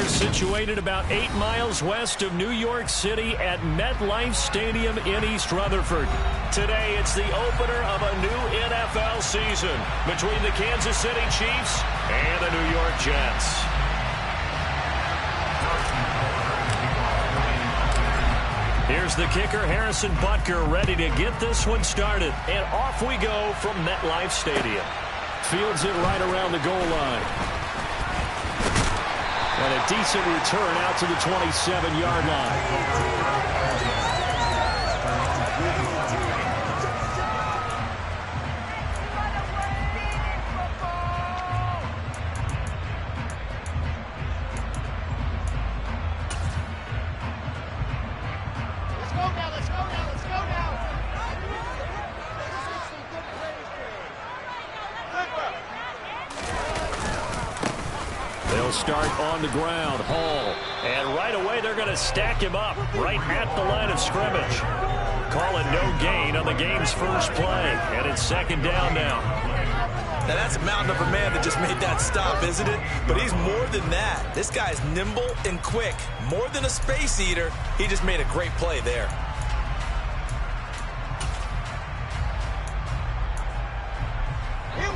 We're situated about 8 miles west of New York City at MetLife Stadium in East Rutherford. Today, it's the opener of a new NFL season between the Kansas City Chiefs and the New York Jets. Here's the kicker, Harrison Butker, ready to get this one started. And off we go from MetLife Stadium. Fields it right around the goal line. And a decent return out to the 27-yard line. They'll start on the ground. Hall. And right away they're going to stack him up right at the line of scrimmage. Call it no gain on the game's first play. And it's second down now. Now that's a mountain of a man that just made that stop, isn't it? But he's more than that. This guy's nimble and quick. More than a space eater. He just made a great play there.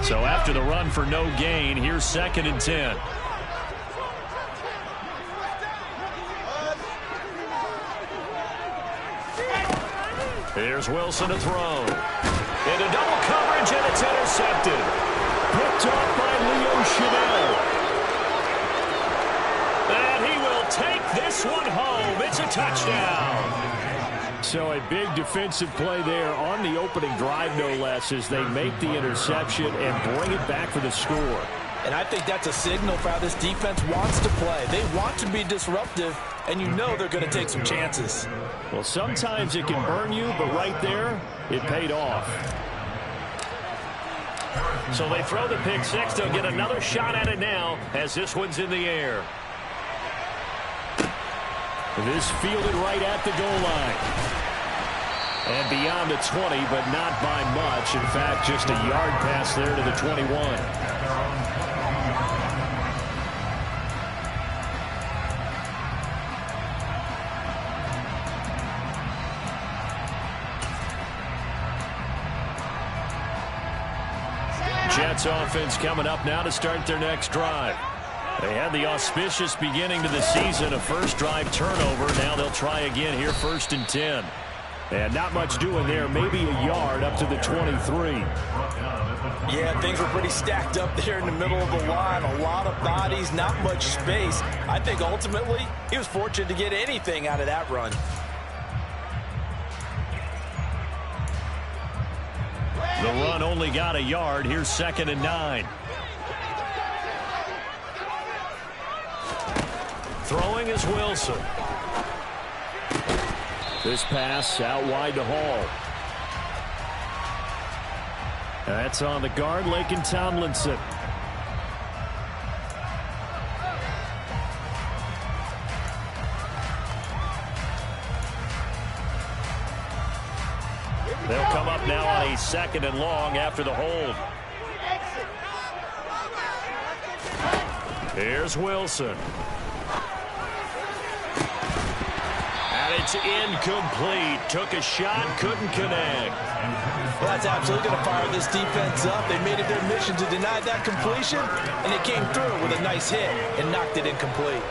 So after the run for no gain, here's second and 10. Here's Wilson to throw. Into double coverage, and it's intercepted. Picked off by Leo Chanel. And he will take this one home. It's a touchdown. So a big defensive play there on the opening drive, no less, as they make the interception and bring it back for the score. And I think that's a signal for how this defense wants to play. They want to be disruptive, and you know they're going to take some chances. Well, sometimes it can burn you, but right there, it paid off. So they throw the pick six. They'll get another shot at it now as this one's in the air. This fielded right at the goal line. And beyond the 20, but not by much. In fact, just a yard pass there to the 21. Jets offense coming up now to start their next drive. They had the auspicious beginning to the season, a first drive turnover. Now they'll try again here, first and 10. And not much doing there, maybe a yard up to the 23. Yeah, things were pretty stacked up there in the middle of the line. A lot of bodies, not much space. I think ultimately he was fortunate to get anything out of that run. The run only got a yard. Here's second and 9. Throwing is Wilson. This pass out wide to Hall. That's on the guard, Laken Tomlinson. They'll come up now on a second and long after the hold. Here's Wilson. And it's incomplete. Took a shot, couldn't connect. Well, that's absolutely going to fire this defense up. They made it their mission to deny that completion, and they came through with a nice hit and knocked it incomplete.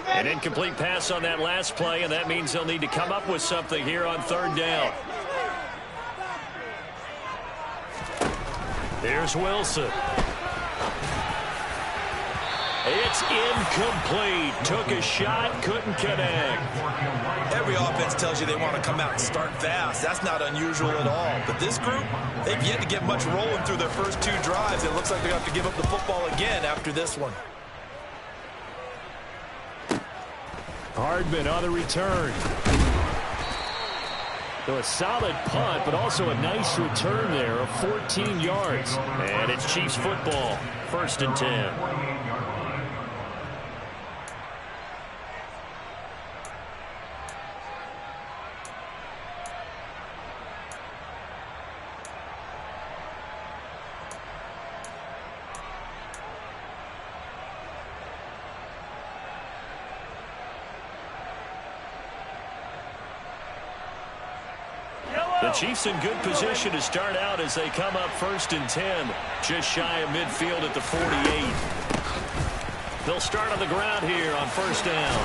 An incomplete pass on that last play, and that means they'll need to come up with something here on third down. Here's Wilson. It's incomplete. Took a shot, couldn't connect. Every offense tells you they want to come out and start fast. That's not unusual at all. But this group, they've yet to get much rolling through their first two drives. It looks like they're going to have to give up the football again after this one. Hardman on the return. So a solid punt, but also a nice return there of 14 yards. And it's Chiefs football, first and 10. The Chiefs in good position to start out as they come up 1st and 10, just shy of midfield at the 48. They'll start on the ground here on 1st down.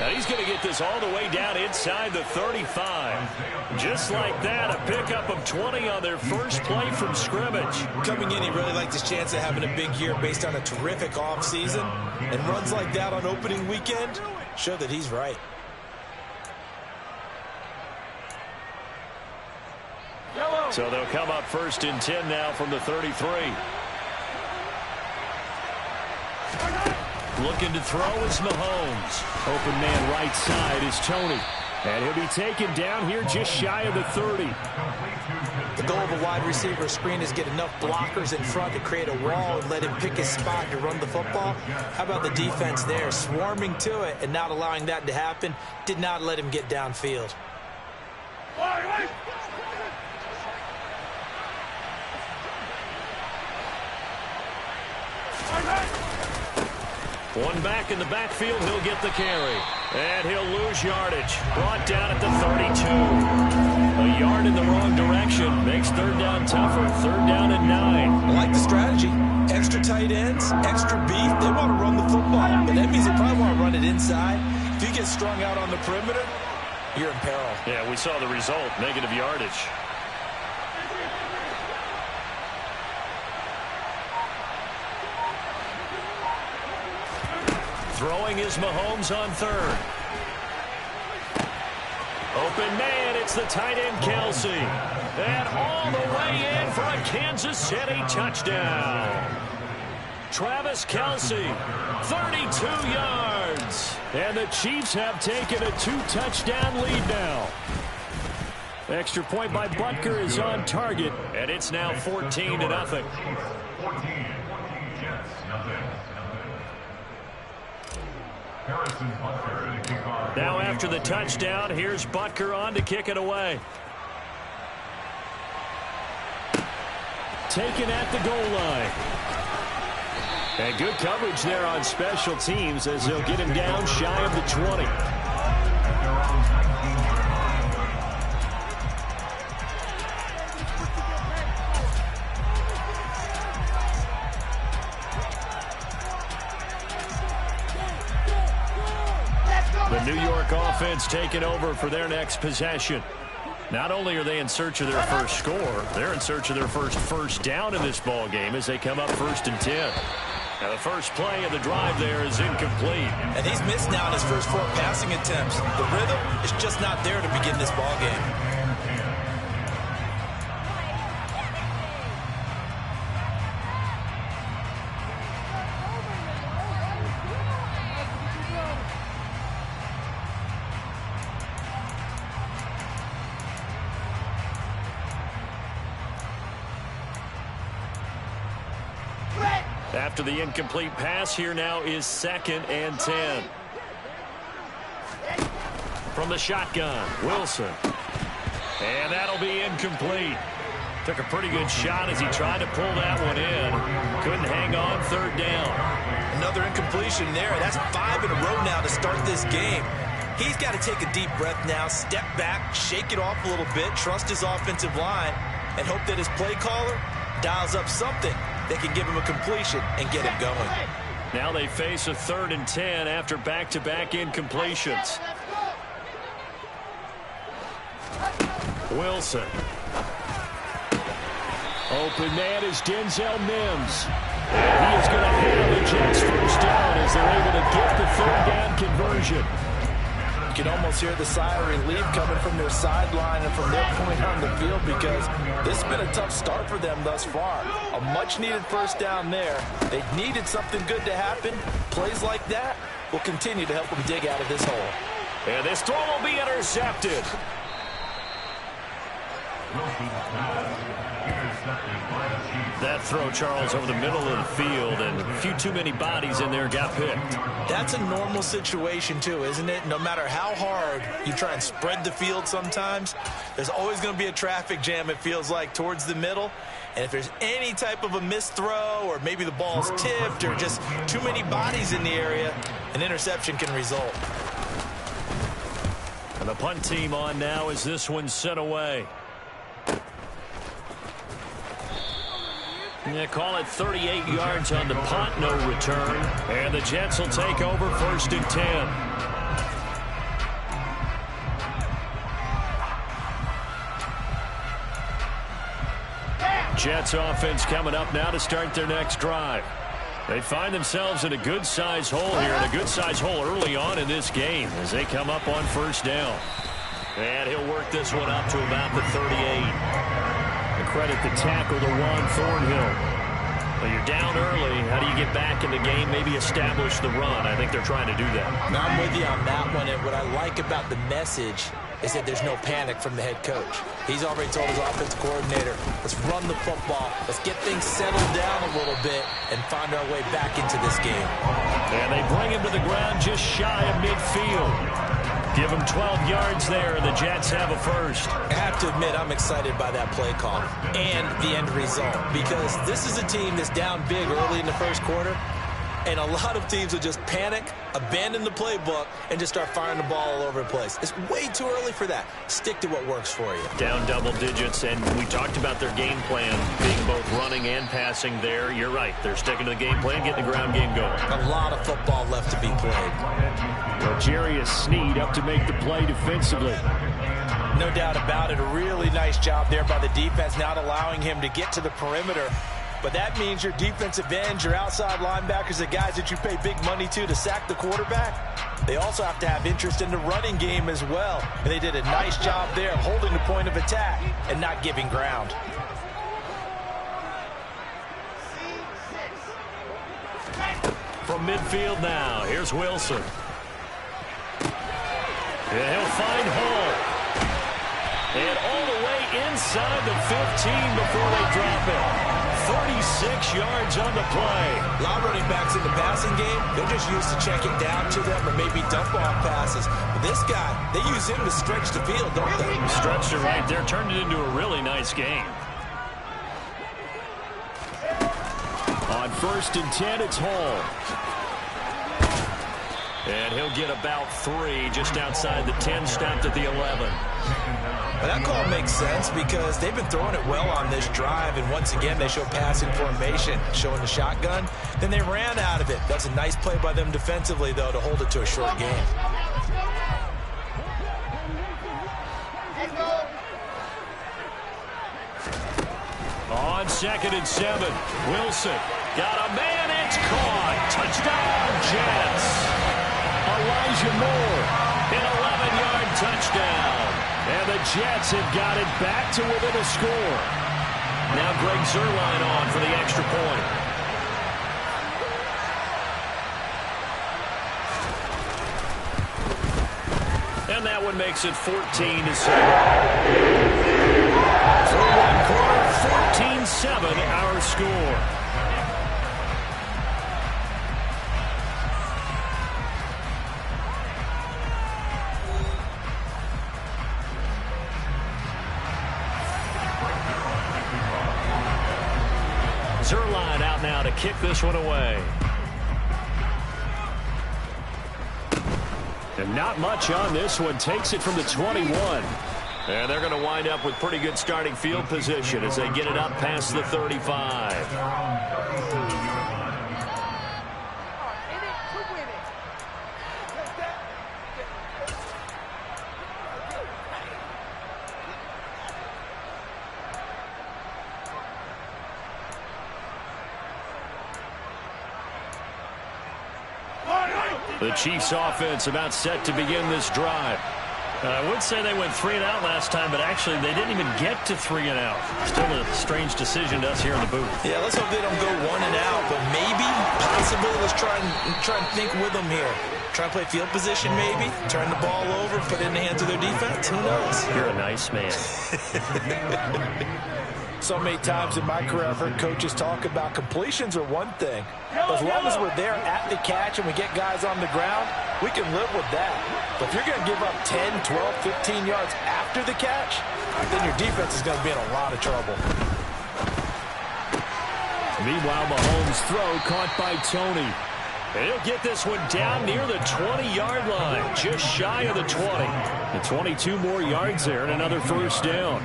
Now he's going to get this all the way down inside the 35. Just like that, a pickup of 20 on their first play from scrimmage. Coming in, he really liked his chance of having a big year based on a terrific offseason. And runs like that on opening weekend show that he's right. So they'll come up 1st and 10 now from the 33. Looking to throw is Mahomes. Open man right side is Tony. And he'll be taken down here just shy of the 30. The goal of a wide receiver screen is get enough blockers in front to create a wall and let him pick his spot to run the football. How about the defense there? Swarming to it and not allowing that to happen. Did not let him get downfield. One back in the backfield, he'll get the carry. And he'll lose yardage. Brought down at the 32. A yard in the wrong direction. Makes 3rd down tougher. 3rd down and 9. I like the strategy. Extra tight ends, extra beef. They want to run the football. But that means they probably want to run it inside. If you get strung out on the perimeter, you're in peril. Yeah, we saw the result. Negative yardage. Throwing is Mahomes on 3rd. Open man, it's the tight end Kelsey. And all the way in for a Kansas City touchdown. Travis Kelsey, 32 yards. And the Chiefs have taken a 2-touchdown lead now. Extra point by Butker is on target. And it's now 14-0. Now after the touchdown, here's Butker on to kick it away. Taken at the goal line. And good coverage there on special teams as they'll get him down shy of the 20. The New York offense taking over for their next possession. Not only are they in search of their first score, they're in search of their first down in this ball game as they come up 1st and 10. Now the first play of the drive there is incomplete. And he's missed now in his first 4 passing attempts. The rhythm is just not there to begin this ball game. After the incomplete pass, here now is 2nd and 10. From the shotgun, Wilson. And that'll be incomplete. Took a pretty good shot as he tried to pull that one in. Couldn't hang on 3rd down. Another incompletion there. That's 5 in a row now to start this game. He's got to take a deep breath now, step back, shake it off a little bit, trust his offensive line, and hope that his play caller dials up something that can give him a completion and get him going. Now they face a 3rd and 10 after back-to-back incompletions. Wilson. Open man is Denzel Mims. And he is going to have the Jets first down as they're able to get the 3rd down conversion. You can almost hear the sigh of relief coming from their sideline and from their point on the field because this has been a tough start for them thus far. A much-needed first down there. They needed something good to happen. Plays like that will continue to help them dig out of this hole. And this throw will be intercepted. That throw, Charles, over the middle of the field, and a few too many bodies in there got picked. That's a normal situation, too, isn't it? No matter how hard you try and spread the field sometimes, there's always going to be a traffic jam, it feels like, towards the middle. And if there's any type of a missed throw or maybe the ball's tipped or just too many bodies in the area, an interception can result. And the punt team on now as this one's sent away. Yeah, call it 38 yards on the punt, no return. And the Jets will take over 1st and 10. Jets offense coming up now to start their next drive. They find themselves in a good-size hole here, and a good-size hole early on in this game as they come up on 1st down. And he'll work this one up to about the 38. Credit the tackle to Juan Thornhill. Well, you're down early. How do you get back in the game? Maybe establish the run. I think they're trying to do that. Now, I'm with you on that one. And what I like about the message is that there's no panic from the head coach. He's already told his offensive coordinator, let's run the football. Let's get things settled down a little bit and find our way back into this game. And they bring him to the ground just shy of midfield. Give him 12 yards there, and the Jets have a first. I have to admit, I'm excited by that play call and the end result, because this is a team that's down big early in the first quarter, and a lot of teams will just panic, abandon the playbook, and just start firing the ball all over the place. It's way too early for that. Stick to what works for you. Down double digits, and we talked about their game plan being both running and passing there. You're right. They're sticking to the game plan, getting the ground game going. A lot of football left to be played. Well, Jarius Sneed up to make the play defensively. No doubt about it. A really nice job there by the defense, not allowing him to get to the perimeter. But that means your defensive ends, your outside linebackers, the guys that you pay big money to sack the quarterback, they also have to have interest in the running game as well. And they did a nice job there holding the point of attack and not giving ground. From midfield now, here's Wilson. And he'll find Hall. And all the way inside the 15 before they drop it. 36 yards on the play. A lot of running backs in the passing game, they're just used to check it down to them or maybe dump off passes. But this guy, they use him to stretch the field, don't they? Stretched it right there, turned it into a really nice game. On 1st and 10, it's Hall. And he'll get about 3 just outside the 10, stopped at the 11. Well, that call makes sense because they've been throwing it well on this drive, and once again they show passing formation, showing the shotgun. Then they ran out of it. That's a nice play by them defensively, though, to hold it to a short game. On 2nd and 7, Wilson got a man, it's caught. Touchdown, Jets. Elijah Moore, an 11-yard touchdown. And the Jets have got it back to within a score. Now Greg Zuerlein on for the extra point. And that one makes it 14-7. For one quarter, 14-7 our score. Zuerlein out now to kick this one away. And not much on this one. Takes it from the 21. And they're going to wind up with pretty good starting field position as they get it up past the 35. The Chiefs offense about set to begin this drive. I would say they went 3 and out last time, but actually they didn't even get to 3 and out. Still a strange decision to us here in the booth. Yeah, let's hope they don't go 1 and out, but maybe, possibly, let's try and think with them here. Try and play field position maybe, turn the ball over, put it in the hands of their defense. Who knows? You're a nice man. So many times in my career I've heard coaches talk about completions are one thing. As long as we're there at the catch and we get guys on the ground, we can live with that. But if you're going to give up 10, 12, 15 yards after the catch, then your defense is going to be in a lot of trouble. Meanwhile, Mahomes' throw caught by Tony. He'll get this one down near the 20-yard line, just shy of the 20. And 22 more yards there and another first down.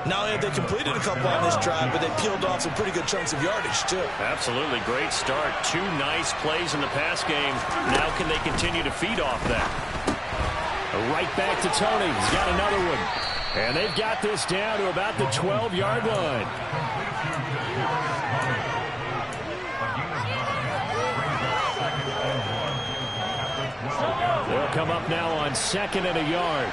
Not only have they completed a couple on this drive, but they peeled off some pretty good chunks of yardage, too. Absolutely great start. 2 nice plays in the pass game. Now can they continue to feed off that? Right back to Tony. He's got another one. And they've got this down to about the 12-yard line. They'll come up now on 2nd and a yard.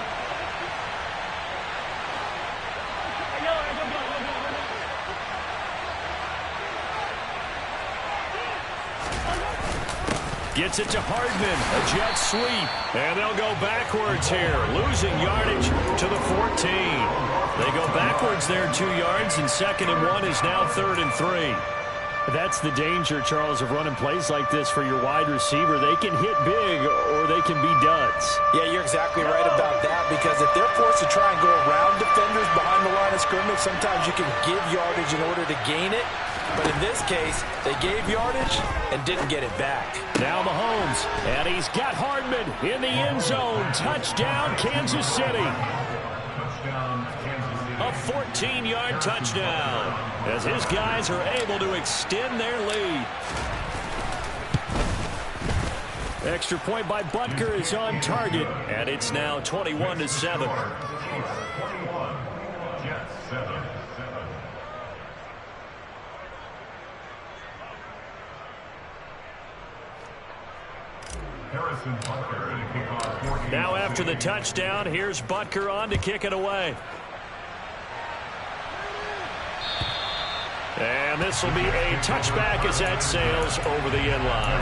Gets it to Hardman, a jet sweep, and they'll go backwards here, losing yardage to the 14. They go backwards there 2 yards, and 2nd and 1 is now 3rd and 3. That's the danger, Charles, of running plays like this for your wide receiver. They can hit big or they can be duds. Yeah, you're exactly right about that, because if they're forced to try and go around defenders behind the line of scrimmage, sometimes you can give yardage in order to gain it. But in this case, they gave yardage and didn't get it back. Now Mahomes, and he's got Hardman in the end zone. Touchdown, Kansas City. A 14-yard touchdown as his guys are able to extend their lead. Extra point by Butker is on target, and it's now 21-7. Now after the touchdown, here's Butker on to kick it away. And this will be a touchback as that sails over the end line.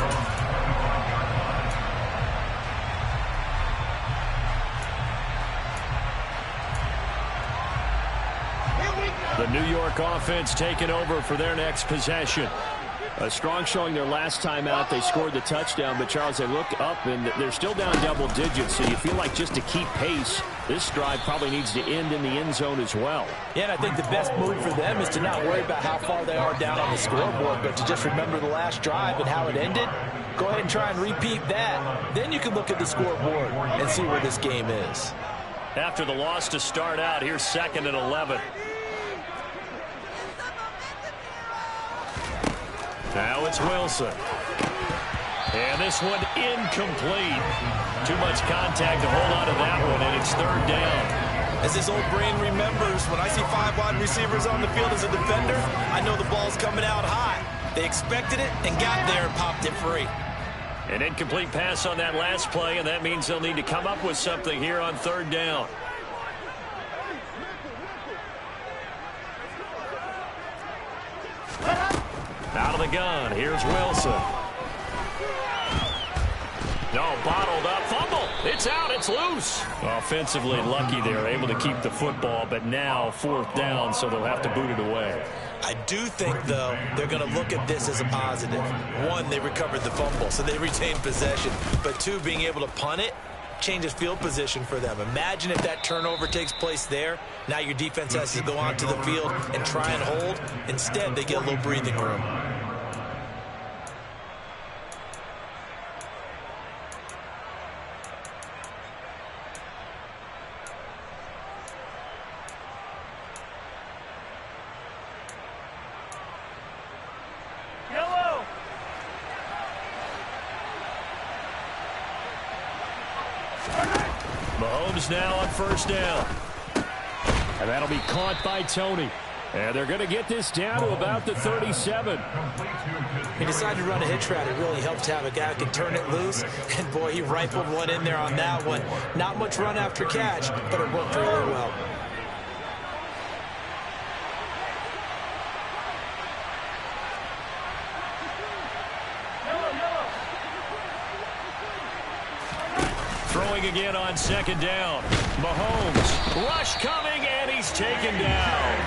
The New York offense taking over for their next possession. A strong showing their last time out. They scored the touchdown, but Charles, they look up and they're still down double digits, so you feel like just to keep pace, this drive probably needs to end in the end zone as well. Yeah, and I think the best move for them is to not worry about how far they are down on the scoreboard, but to just remember the last drive and how it ended. Go ahead and try and repeat that. Then you can look at the scoreboard and see where this game is. After the loss to start out, here's 2nd and 11. Now it's Wilson. And this one incomplete. Too much contact to hold on to that one, and it's 3rd down. As this old brain remembers, when I see 5 wide receivers on the field as a defender, I know the ball's coming out high. They expected it and got there and popped it free. An incomplete pass on that last play, and that means they'll need to come up with something here on 3rd down. Out of the gun, here's Wilson. No, bottled up, fumble. It's out, it's loose. Offensively lucky they were able to keep the football, but now 4th down, so they'll have to boot it away. I do think, though, they're going to look at this as a positive. 1, they recovered the fumble, so they retained possession. But 2, being able to punt it changes field position for them. Imagine if that turnover takes place there. Now your defense has to go onto the field and try and hold. Instead, they get a little breathing room. Mahomes now on 1st down. And that'll be caught by Tony. And they're going to get this down to about the 37. He decided to run a hitch route. It really helped to have a guy who can turn it loose. And, boy, he rifled one in there on that one. Not much run after catch, but it worked really well. Throwing again on 2nd down. Mahomes, rush coming, and he's taken down.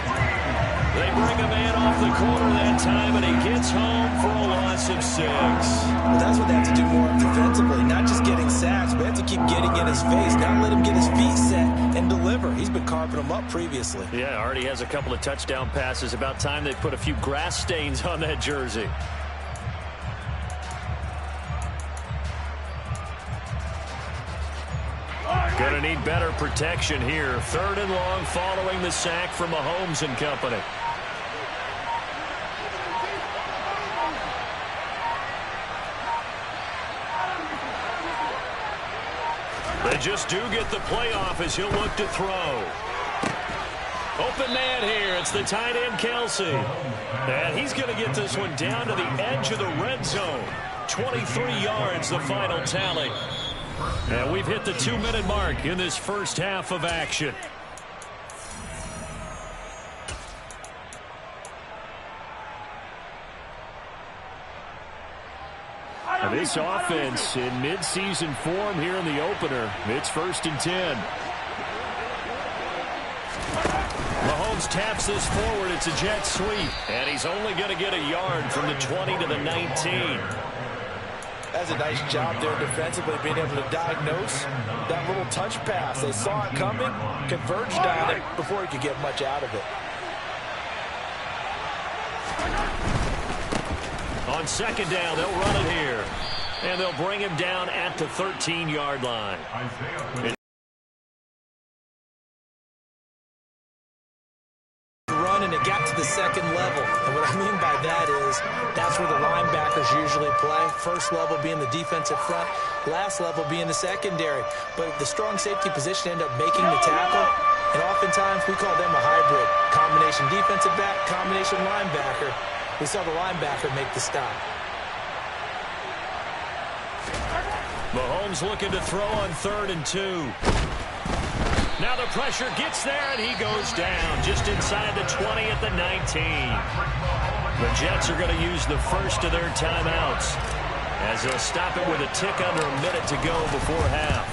They bring a man off the corner that time, and he gets home for a loss of 6. Well, that's what they have to do more defensively, not just getting sacks, but have to keep getting in his face, not let him get his feet set and deliver. He's been carving them up previously. Yeah, already has a couple of touchdown passes. About time they put a few grass stains on that jersey. Going to need better protection here. 3rd and long following the sack from Mahomes and company. They just do get the playoff as he'll look to throw. Open man here. It's the tight end, Kelsey. And he's going to get this one down to the edge of the red zone. 23 yards, the final tally. And we've hit the 2-minute mark in this first half of action. And this offense in mid-season form here in the opener. It's 1st and 10. Mahomes taps this forward. It's a jet sweep. And he's only going to get a yard from the 20 to the 19. That's a nice job there defensively, being able to diagnose that little touch pass. They saw it coming, converged on it before he could get much out of it. On 2nd down, they'll run it here. And they'll bring him down at the 13-yard line. Run, and it got to the 2nd level. And what I mean by that is that's where the linebackers usually play. 1st level being the defensive front, last level being the secondary. But the strong safety position end up making the tackle. And oftentimes we call them a hybrid. Combination defensive back, combination linebacker. We saw the linebacker make the stop. Mahomes looking to throw on 3rd and 2. Now the pressure gets there, and he goes down just inside the 20 at the 19. The Jets are going to use the first of their timeouts as they'll stop it with a tick under a minute to go before half.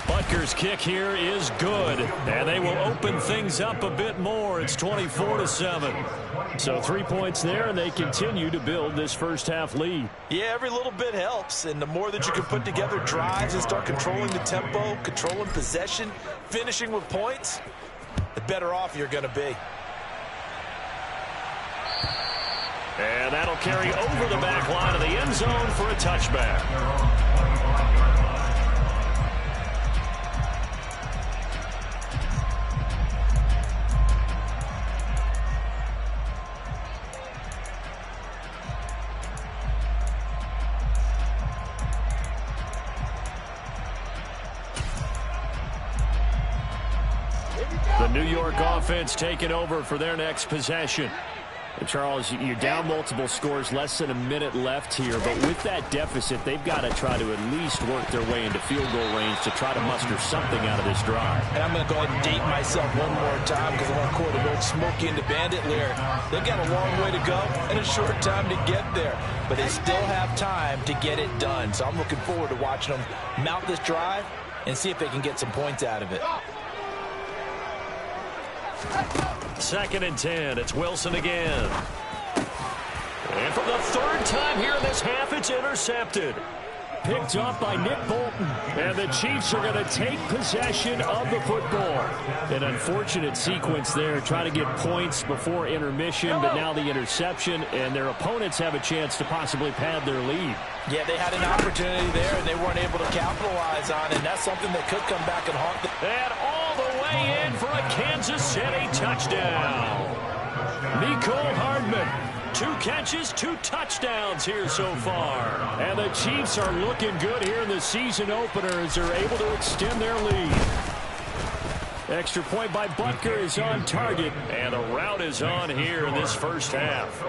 Butker's kick here is good, and they will open things up a bit more. It's 24-7. So 3 points there, and they continue to build this first half lead. Yeah, every little bit helps, and the more that you can put together drives and start controlling the tempo, controlling possession, finishing with points, the better off you're going to be. And that'll carry over the back line of the end zone for a touchback. The New York offense taking over for their next possession. And Charles, you're down multiple scores, less than a minute left here. But with that deficit, they've got to try to at least work their way into field goal range to try to muster something out of this drive. And I'm going to go ahead and date myself one more time because I want to quote an old Smokey and the Bandit lyric. They've got a long way to go and a short time to get there. But they still have time to get it done. So I'm looking forward to watching them mount this drive and see if they can get some points out of it. 2nd and 10. It's Wilson again. And for the 3rd time here in this half, it's intercepted. Picked up by Nick Bolton. And the Chiefs are going to take possession of the football. An unfortunate sequence there, trying to get points before intermission, but now the interception, and their opponents have a chance to possibly pad their lead. Yeah, they had an opportunity there, and they weren't able to capitalize on it, and that's something that could come back and haunt them. And all the way in for a Kansas City touchdown. Mecole Hardman. 2 catches, 2 touchdowns here so far. And the Chiefs are looking good here in the season opener as they're able to extend their lead. Extra point by Butker is on target, and the route is on here in this first half.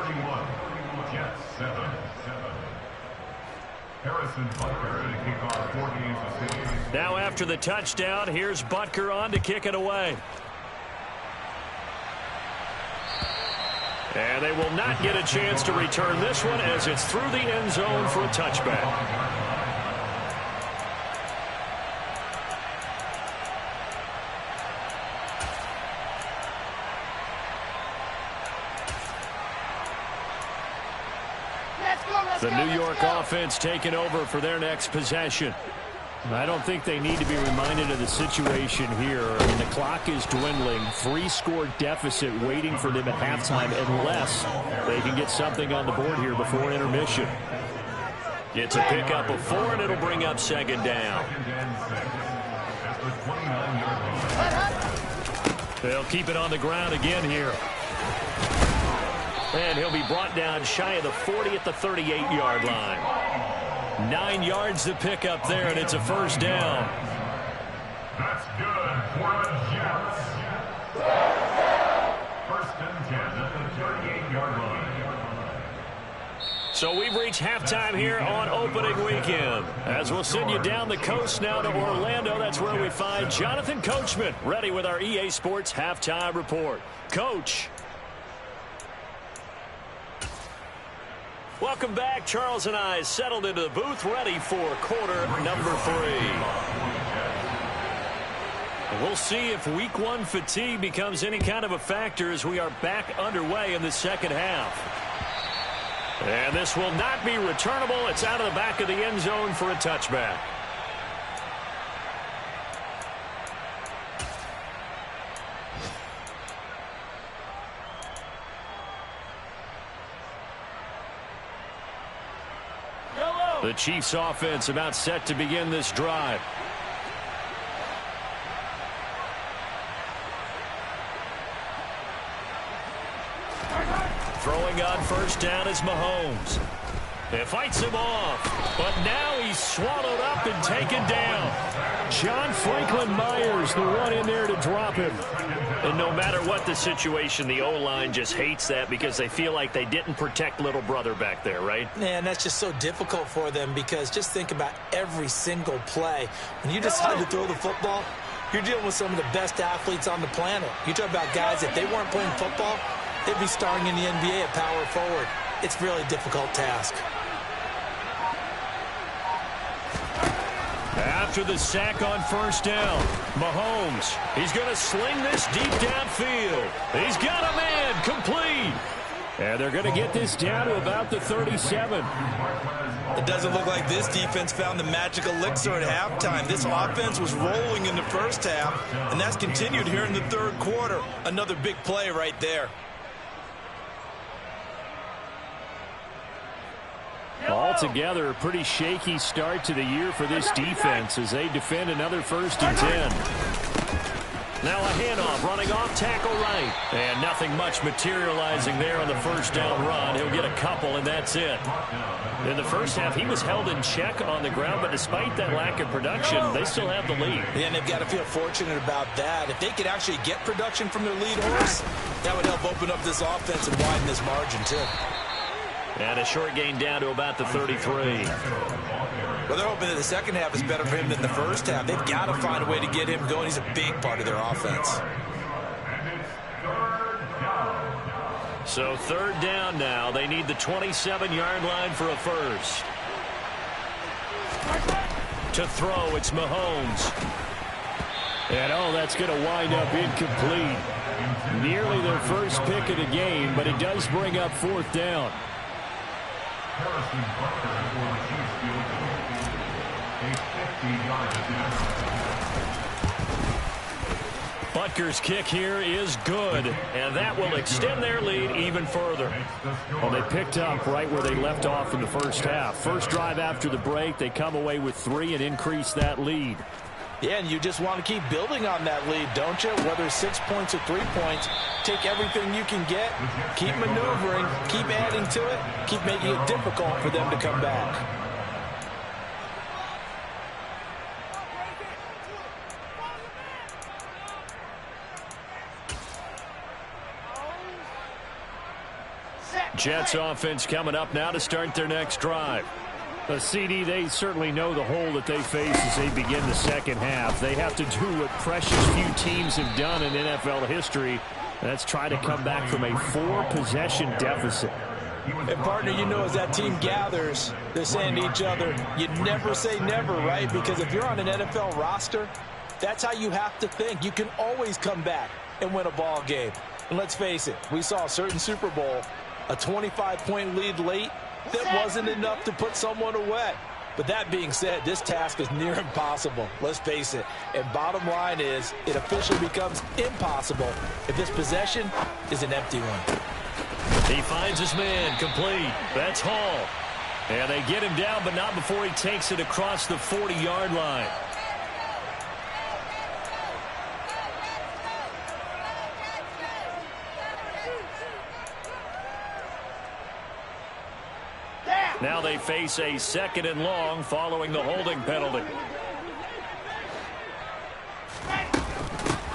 Now after the touchdown, here's Butker on to kick it away. And they will not get a chance to return this one as it's through the end zone for a touchback. The New York offense taking over for their next possession. I don't think they need to be reminded of the situation here. I mean, the clock is dwindling. 3-score deficit waiting for them at halftime unless they can get something on the board here before intermission. It's a pickup of 4, and it'll bring up 2nd down. They'll keep it on the ground again here. And he'll be brought down shy of the 40 at the 38-yard line. 9 yards to pick up there, and it's a first down. That's good for the Jets. First and 10 at the 38-yard line. So we've reached halftime here on opening weekend. As we'll send you down the coast now to Orlando, that's where we find Jonathan Coachman ready with our EA Sports halftime report. Coach. Welcome back. Charles and I settled into the booth ready for quarter number 3. We'll see if week 1 fatigue becomes any kind of a factor as we are back underway in the second half. And this will not be returnable. It's out of the back of the end zone for a touchback. The Chiefs offense about set to begin this drive. Throwing on first down is Mahomes. It fights him off, but now he's swallowed up and taken down. John Franklin Myers, the one in there to drop him. And no matter what the situation, the O-line just hates that because they feel like they didn't protect little brother back there, right? Man, that's just so difficult for them because just think about every single play. When you decide to throw the football, you're dealing with some of the best athletes on the planet. You talk about guys, if they weren't playing football, they'd be starring in the NBA at power forward. It's a really difficult task. After the sack on first down, Mahomes, he's going to sling this deep downfield. He's got a man, complete. And they're going to get this down to about the 37. It doesn't look like this defense found the magical elixir at halftime. This offense was rolling in the first half, and that's continued here in the third quarter. Another big play right there. Altogether, a pretty shaky start to the year for this defense as they defend another 1st and 10. Now a handoff, running off tackle right. And nothing much materializing there on the first down run. He'll get a couple, and that's it. In the first half, he was held in check on the ground, but despite that lack of production, they still have the lead. Yeah, and they've got to feel fortunate about that. If they could actually get production from their lead horse, that would help open up this offense and widen this margin, too. And a short gain down to about the 33. Well, they're hoping that the second half is better for him than the first half. They've got to find a way to get him going. He's a big part of their offense. So 3rd down now. They need the 27-yard line for a first. To throw, it's Mahomes. And, that's going to wind up incomplete. Nearly their first pick of the game, but it does bring up 4th down. Butker's kick here is good, and that will extend their lead even further. Well, they picked up right where they left off in the first half. First drive after the break, they come away with 3 and increase that lead. Yeah, and you just want to keep building on that lead, don't you? Whether 6 points or 3 points, take everything you can get, keep maneuvering, keep adding to it, keep making it difficult for them to come back. Jets offense coming up now to start their next drive. The CD, they certainly know the hole that they face as they begin the second half. They have to do what precious few teams have done in NFL history. That's try to come back from a 4-possession deficit. And, partner, you know, as that team gathers, they're saying to each other, you never say never, right? Because if you're on an NFL roster, that's how you have to think. You can always come back and win a ball game. And let's face it, we saw a certain Super Bowl, a 25-point lead late, that wasn't enough to put someone away. But that being said, this task is near impossible. Let's face it. And bottom line is, it officially becomes impossible if this possession is an empty one. He finds his man, complete. That's Hall. And they get him down, but not before he takes it across the 40-yard line. Now they face a 2nd and long following the holding penalty.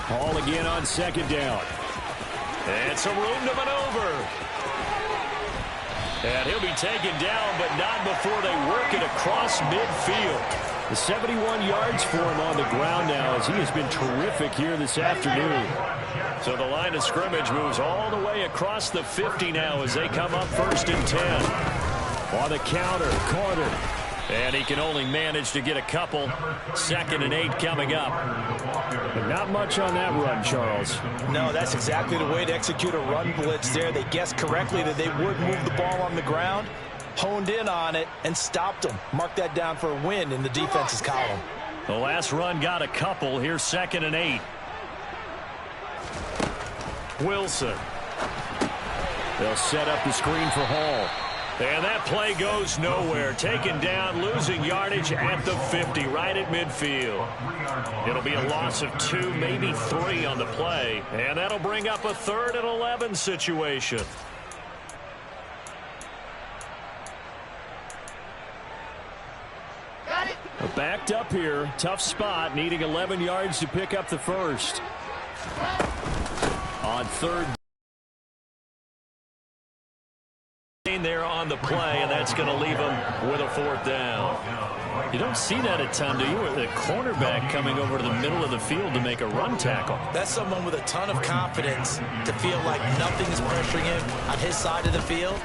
Hall again on 2nd down. And some room to maneuver. And he'll be taken down, but not before they work it across midfield. The 71 yards for him on the ground now as he has been terrific here this afternoon. So the line of scrimmage moves all the way across the 50 now as they come up 1st and 10. On the counter, Carter. And he can only manage to get a couple. 2nd and 8 coming up. But not much on that run, Charles. No, that's exactly the way to execute a run blitz there. They guessed correctly that they would move the ball on the ground, honed in on it, and stopped them. Mark that down for a win in the defense's column. The last run got a couple. Here's 2nd and 8. Wilson. They'll set up the screen for Hall. And that play goes nowhere. Taken down, losing yardage at the 50, right at midfield. It'll be a loss of 2, maybe 3 on the play. And that'll bring up a 3rd and 11 situation. Backed up here. Tough spot, needing 11 yards to pick up the first. On 3rd. There on the play, and that's going to leave him with a 4th down. You don't see that at times, do you? With the cornerback coming over to the middle of the field to make a run tackle. That's someone with a ton of confidence to feel like nothing is pressuring him on his side of the field.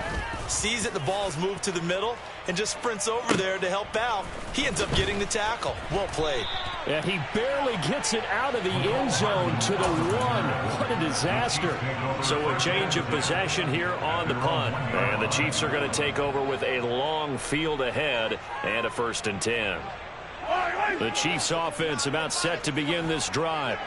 Sees that the ball's moved to the middle and just sprints over there to help out. He ends up getting the tackle. Well played. Yeah, he barely gets it out of the end zone to the 1. What a disaster. So a change of possession here on the punt. And the Chiefs are going to take over with a long field ahead and a 1st and 10. The Chiefs offense about set to begin this drive.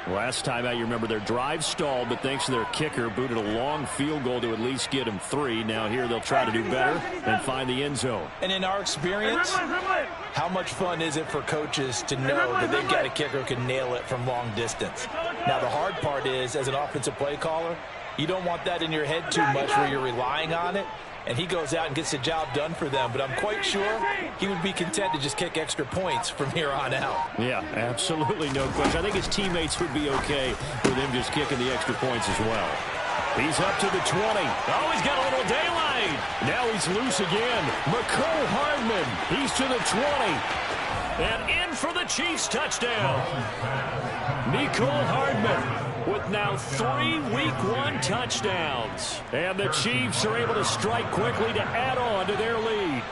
Last time out, you remember their drive stalled, but thanks to their kicker, booted a long field goal to at least get him 3. Now here they'll try to do better and find the end zone. And in our experience, how much fun is it for coaches to know that they've got a kicker who can nail it from long distance? Now the hard part is, as an offensive play caller, you don't want that in your head too much where you're relying on it. And he goes out and gets the job done for them. But I'm quite sure he would be content to just kick extra points from here on out. Yeah, absolutely no question. I think his teammates would be okay with him just kicking the extra points as well. He's up to the 20. Oh, he's got a little daylight. Now he's loose again. Mecole Hardman. He's to the 20. And in for the Chiefs touchdown. Mecole Hardman with now 3 Week 1 touchdowns. And the Chiefs are able to strike quickly to add on to their lead.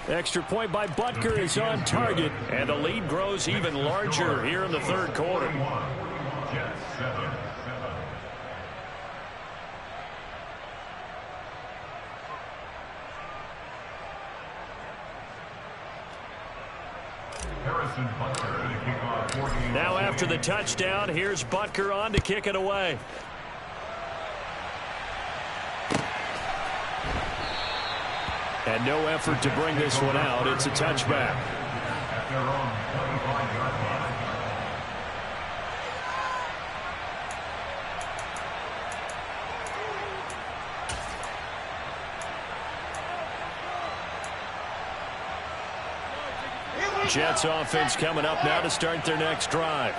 Extra point by Butker is on target, and the lead grows even larger here in the 3rd quarter. Now after the touchdown, here's Butker on to kick it away. And no effort to bring this one out. It's a touchback. Jets offense coming up now to start their next drive.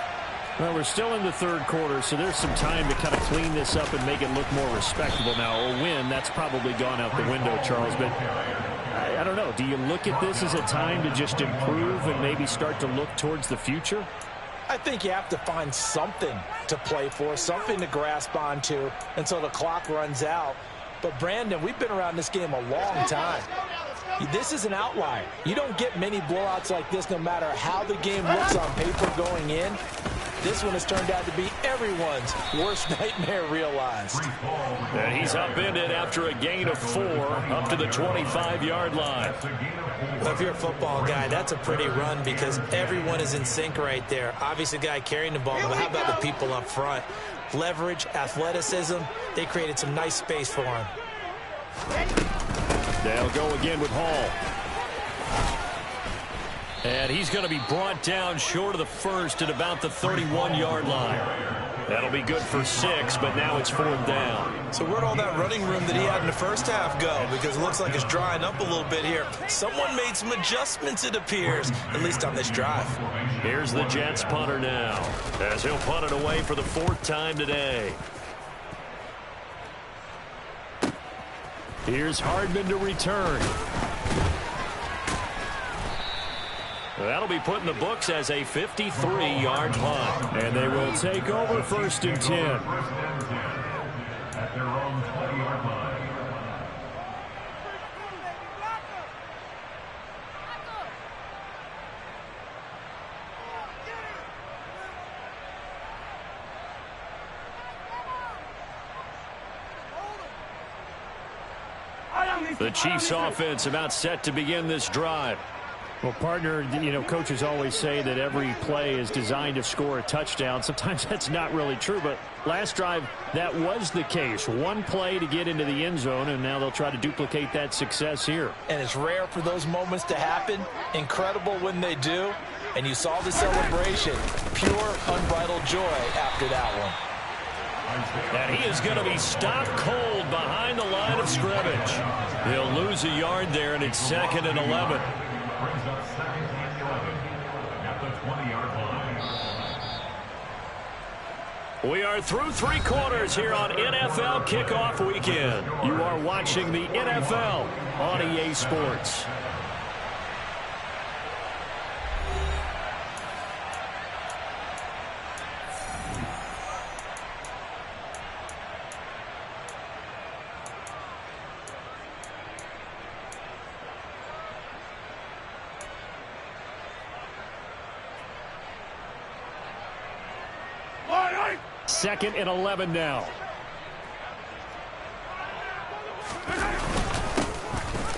Well, we're still in the 3rd quarter, so there's some time to kind of clean this up and make it look more respectable now. A win, that's probably gone out the window, Charles, but I don't know. Do you look at this as a time to just improve and maybe start to look towards the future? I think you have to find something to play for, something to grasp onto until the clock runs out. But, Brandon, we've been around this game a long time. This is an outlier. You don't get many blowouts like this no matter how the game looks on paper going in. This one has turned out to be everyone's worst nightmare realized. And he's upended after a gain of 4 up to the 25-yard line. Well, if you're a football guy, that's a pretty run because everyone is in sync right there. Obviously, the guy carrying the ball, but how about the people up front? Leverage, athleticism, they created some nice space for him. They'll go again with Hall. And he's going to be brought down short of the first at about the 31-yard line. That'll be good for 6, but now it's 4th down. So where'd all that running room that he had in the first half go? Because it looks like it's drying up a little bit here. Someone made some adjustments, it appears, at least on this drive. Here's the Jets punter now, as he'll punt it away for the 4th time today. Here's Hardman to return. That'll be put in the books as a 53-yard punt. And they will take over 1st and 10. At their own 20-yard line. The Chiefs offense about set to begin this drive. Well, partner, you know, coaches always say that every play is designed to score a touchdown. Sometimes that's not really true, but last drive, that was the case. One play to get into the end zone, and now they'll try to duplicate that success here. And it's rare for those moments to happen. Incredible when they do. And you saw the celebration. Pure, unbridled joy after that one. And he is going to be stopped cold behind the line of scrimmage. He'll lose a yard there, and it's 2nd and 11. Brings up 2nd and 11 at the 20-yard line. We are through 3 quarters here on NFL Kickoff Weekend. You are watching the NFL on EA Sports. Second and 11 now.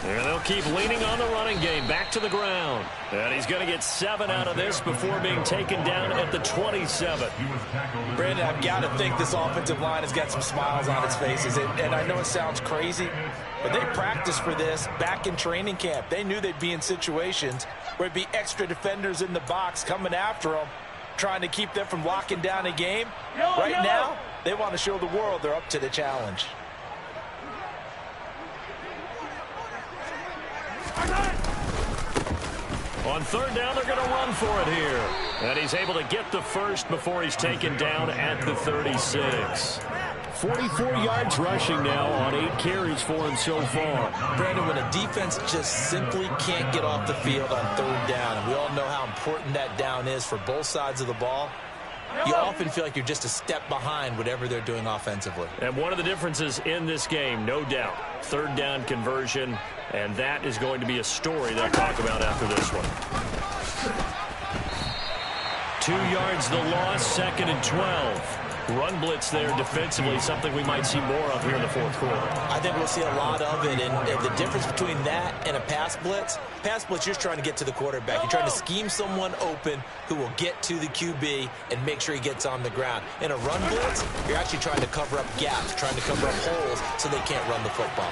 And they'll keep leaning on the running game. Back to the ground. And he's going to get 7 out of this before being taken down at the 27. Brandon, I've got to think this offensive line has got some smiles on its faces. And I know it sounds crazy, but they practiced for this back in training camp. They knew they'd be in situations where it'd be extra defenders in the box coming after them, trying to keep them from locking down a game. Right now, they want to show the world they're up to the challenge. On 3rd down, they're going to run for it here. And he's able to get the first before he's taken down at the 36. 44 yards rushing now on 8 carries for him so far. Brandon, when a defense just simply can't get off the field on 3rd down, and we all know how important that down is for both sides of the ball, you often feel like you're just a step behind whatever they're doing offensively. And one of the differences in this game, no doubt, 3rd down conversion, and that is going to be a story they'll talk about after this one. 2 yards the loss, 2nd and 12. Run blitz there defensively, something we might see more of here in the 4th quarter. I think we'll see a lot of it, and the difference between that and a pass blitz, you're just trying to get to the quarterback. You're trying to scheme someone open who will get to the QB and make sure he gets on the ground. In a run blitz, you're actually trying to cover up gaps, trying to cover up holes so they can't run the football.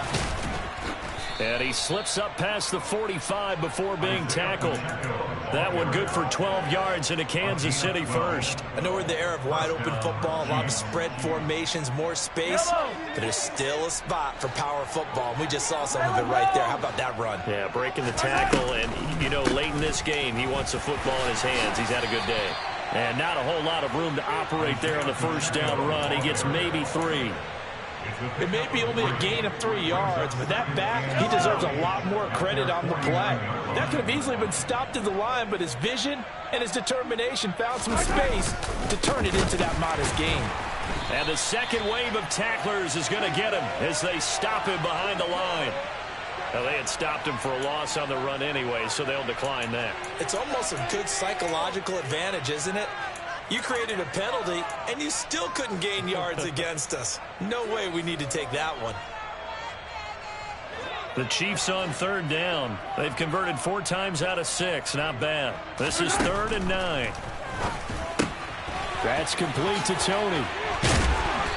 And he slips up past the 45 before being tackled. That one good for 12 yards into Kansas City first. I know we're in the era of wide-open football, a lot of spread formations, more space, but there's still a spot for power football, and we just saw some of it right there. How about that run? Yeah, breaking the tackle, and, you know, late in this game, he wants the football in his hands. He's had a good day. And not a whole lot of room to operate there on the 1st down run. He gets maybe 3. It may be only a gain of 3 yards, but that back, he deserves a lot more credit on the play. That could have easily been stopped at the line, but his vision and his determination found some space to turn it into that modest gain. And the second wave of tacklers is going to get him as they stop him behind the line. Well, they had stopped him for a loss on the run anyway, so they'll decline that. It's almost a good psychological advantage, isn't it? You created a penalty, and you still couldn't gain yards against us. No way we need to take that one. The Chiefs on 3rd down. They've converted 4 times out of 6. Not bad. This is 3rd and 9. That's complete to Tony.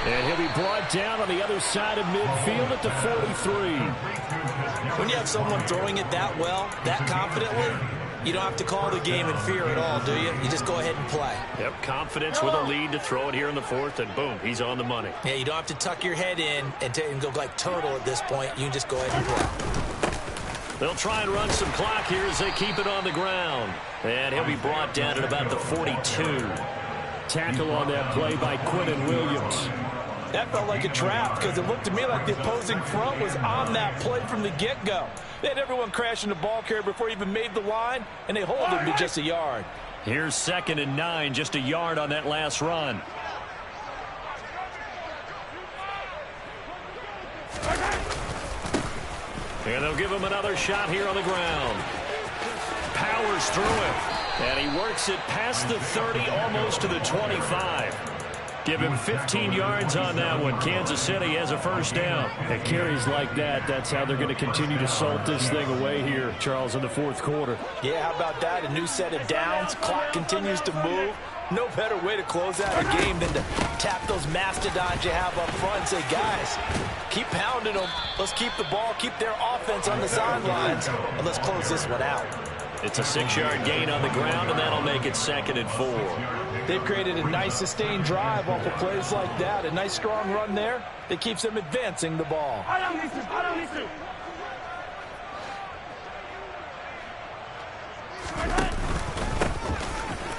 And he'll be brought down on the other side of midfield at the 43. When you have someone throwing it that well, that confidently, you don't have to call the game in fear at all, do you? You just go ahead and play. Yep, confidence with a lead to throw it here in the fourth, and boom, he's on the money. Yeah, you don't have to tuck your head in and go like turtle at this point. You can just go ahead and play. They'll try and run some clock here as they keep it on the ground. And he'll be brought down at about the 42. Tackle on that play by Quinton Williams. That felt like a trap because it looked to me like the opposing front was on that play from the get-go. They had everyone crashing the ball carrier before he even made the line, and they hold him to just a yard. Here's 2nd and 9, just a yard on that last run. And they'll give him another shot here on the ground. Powers through it. And he works it past the 30, almost to the 25. Give him 15 yards on that one. Kansas City has a first down. And carries like that, that's how they're going to continue to salt this thing away here, Charles, in the fourth quarter. Yeah, how about that? A new set of downs. Clock continues to move. No better way to close out a game than to tap those mastodons you have up front and say, guys, keep pounding them. Let's keep the ball, keep their offense on the sidelines, and let's close this one out. It's a 6-yard gain on the ground, and that'll make it 2nd and 4. They've created a nice sustained drive off of plays like that. A nice strong run there that keeps them advancing the ball.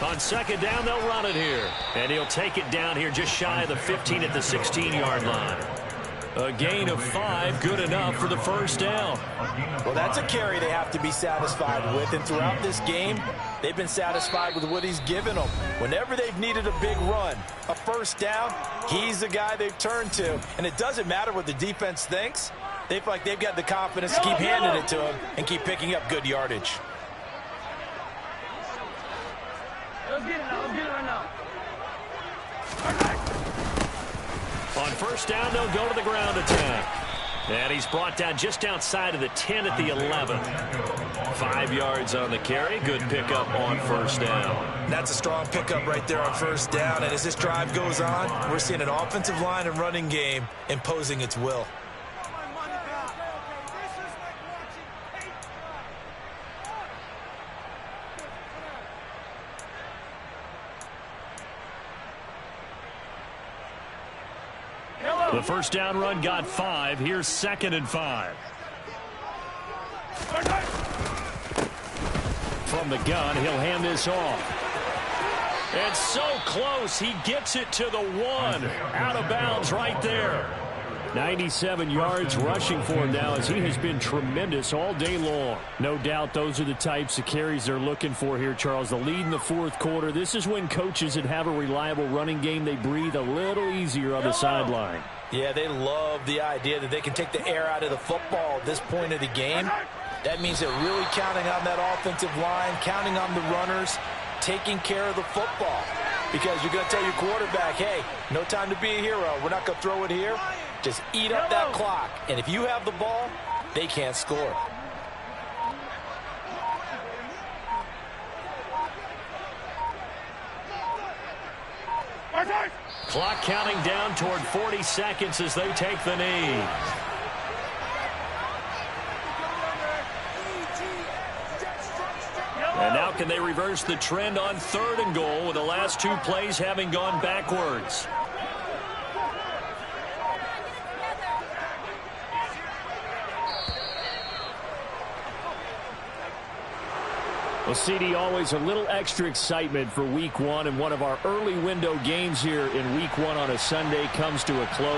On 2nd down, they'll run it here. And he'll take it down here just shy of the 15 at the 16-yard line. A gain of 5, good enough for the first down. Well, that's a carry they have to be satisfied with. And throughout this game, they've been satisfied with what he's given them. Whenever they've needed a big run, a first down, he's the guy they've turned to. And it doesn't matter what the defense thinks. They feel like they've got the confidence to keep handing it to him and keep picking up good yardage. Let's get it right now. On first down, they'll go to the ground attack. And he's brought down just outside of the 10 at the 11. 5 yards on the carry. Good pickup on first down. That's a strong pickup right there on first down. And as this drive goes on, we're seeing an offensive line and running game imposing its will. The first down run got 5. Here's 2nd and 5. From the gun, he'll hand this off. It's so close. He gets it to the 1. Out of bounds right there. 97 yards rushing for him now as he has been tremendous all day long. No doubt those are the types of carries they're looking for here, Charles. The lead in the fourth quarter. This is when coaches that have a reliable running game, they breathe a little easier on the sideline. Yeah, they love the idea that they can take the air out of the football at this point of the game. That means they're really counting on that offensive line, counting on the runners, taking care of the football. Because you're going to tell your quarterback, hey, no time to be a hero. We're not going to throw it here. Just eat up that clock. And if you have the ball, they can't score. Clock counting down toward 40 seconds as they take the knee. And now can they reverse the trend on 3rd and goal with the last 2 plays having gone backwards? Well, CD, always a little extra excitement for Week 1, and one of our early window games here in Week 1 on a Sunday comes to a close.